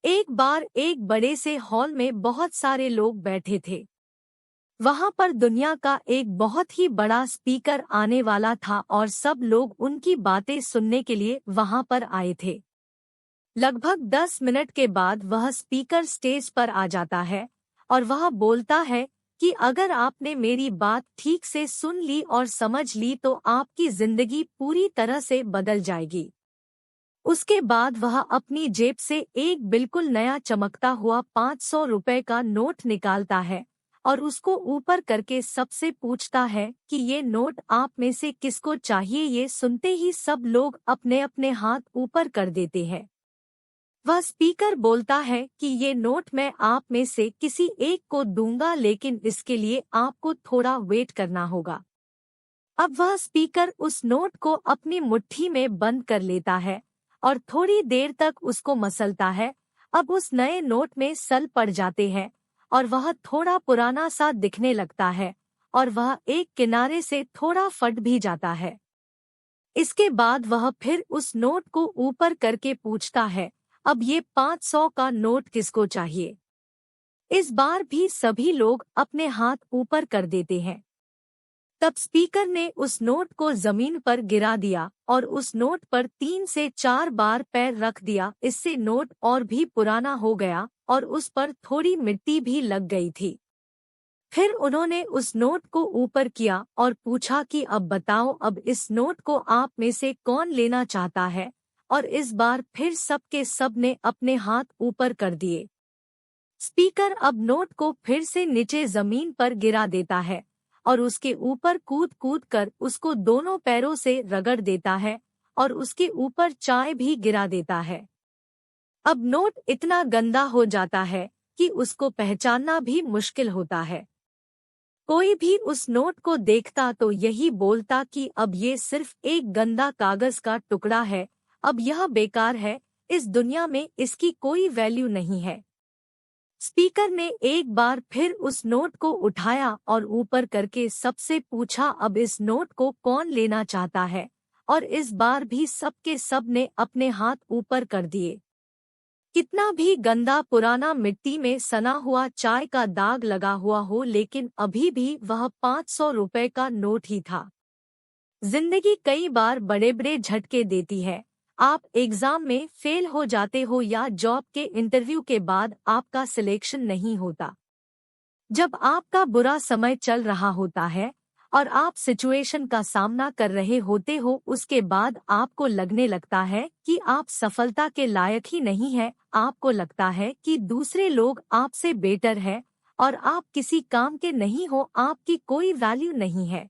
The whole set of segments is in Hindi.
एक बार एक बड़े से हॉल में बहुत सारे लोग बैठे थे। वहां पर दुनिया का एक बहुत ही बड़ा स्पीकर आने वाला था और सब लोग उनकी बातें सुनने के लिए वहां पर आए थे। लगभग 10 मिनट के बाद वह स्पीकर स्टेज पर आ जाता है और वह बोलता है कि अगर आपने मेरी बात ठीक से सुन ली और समझ ली तो आपकी जिंदगी पूरी तरह से बदल जाएगी। उसके बाद वह अपनी जेब से एक बिल्कुल नया चमकता हुआ 500 रुपए का नोट निकालता है और उसको ऊपर करके सबसे पूछता है कि ये नोट आप में से किसको चाहिए। ये सुनते ही सब लोग अपने अपने हाथ ऊपर कर देते हैं। वह स्पीकर बोलता है कि ये नोट मैं आप में से किसी एक को दूंगा, लेकिन इसके लिए आपको थोड़ा वेट करना होगा। अब वह स्पीकर उस नोट को अपनी मुट्ठी में बंद कर लेता है और थोड़ी देर तक उसको मसलता है। अब उस नए नोट में सल पड़ जाते हैं और वह थोड़ा पुराना सा दिखने लगता है और वह एक किनारे से थोड़ा फट भी जाता है। इसके बाद वह फिर उस नोट को ऊपर करके पूछता है, अब ये 500 का नोट किसको चाहिए। इस बार भी सभी लोग अपने हाथ ऊपर कर देते हैं। तब स्पीकर ने उस नोट को जमीन पर गिरा दिया और उस नोट पर 3 से 4 बार पैर रख दिया। इससे नोट और भी पुराना हो गया और उस पर थोड़ी मिट्टी भी लग गई थी। फिर उन्होंने उस नोट को ऊपर किया और पूछा कि अब बताओ, अब इस नोट को आप में से कौन लेना चाहता है। और इस बार फिर सब के सब ने अपने हाथ ऊपर कर दिए। स्पीकर अब नोट को फिर से नीचे जमीन पर गिरा देता है और उसके ऊपर कूद कूद कर उसको दोनों पैरों से रगड़ देता है और उसके ऊपर चाय भी गिरा देता है। अब नोट इतना गंदा हो जाता है कि उसको पहचानना भी मुश्किल होता है। कोई भी उस नोट को देखता तो यही बोलता कि अब ये सिर्फ एक गंदा कागज का टुकड़ा है, अब यह बेकार है, इस दुनिया में इसकी कोई वैल्यू नहीं है। स्पीकर ने एक बार फिर उस नोट को उठाया और ऊपर करके सबसे पूछा, अब इस नोट को कौन लेना चाहता है। और इस बार भी सबके सब ने अपने हाथ ऊपर कर दिए। कितना भी गंदा पुराना मिट्टी में सना हुआ चाय का दाग लगा हुआ हो, लेकिन अभी भी वह 500 रुपए का नोट ही था। जिंदगी कई बार बड़े बड़े झटके देती है। आप एग्जाम में फेल हो जाते हो या जॉब के इंटरव्यू के बाद आपका सिलेक्शन नहीं होता। जब आपका बुरा समय चल रहा होता है और आप सिचुएशन का सामना कर रहे होते हो, उसके बाद आपको लगने लगता है कि आप सफलता के लायक ही नहीं है। आपको लगता है कि दूसरे लोग आपसे बेटर है और आप किसी काम के नहीं हो, आपकी कोई वैल्यू नहीं है।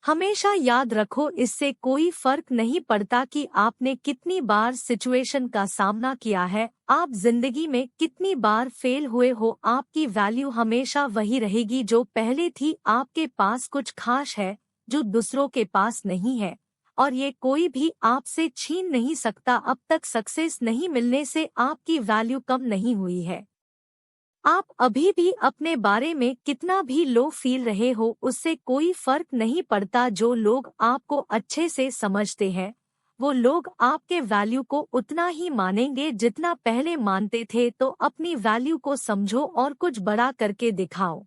हमेशा याद रखो, इससे कोई फर्क नहीं पड़ता कि आपने कितनी बार सिचुएशन का सामना किया है, आप जिंदगी में कितनी बार फेल हुए हो, आपकी वैल्यू हमेशा वही रहेगी जो पहले थी। आपके पास कुछ खास है जो दूसरों के पास नहीं है और ये कोई भी आपसे छीन नहीं सकता। अब तक सक्सेस नहीं मिलने से आपकी वैल्यू कम नहीं हुई है। आप अभी भी अपने बारे में कितना भी लो फील रहे हो, उससे कोई फर्क नहीं पड़ता। जो लोग आपको अच्छे से समझते हैं वो लोग आपके वैल्यू को उतना ही मानेंगे जितना पहले मानते थे। तो अपनी वैल्यू को समझो और कुछ बड़ा करके दिखाओ।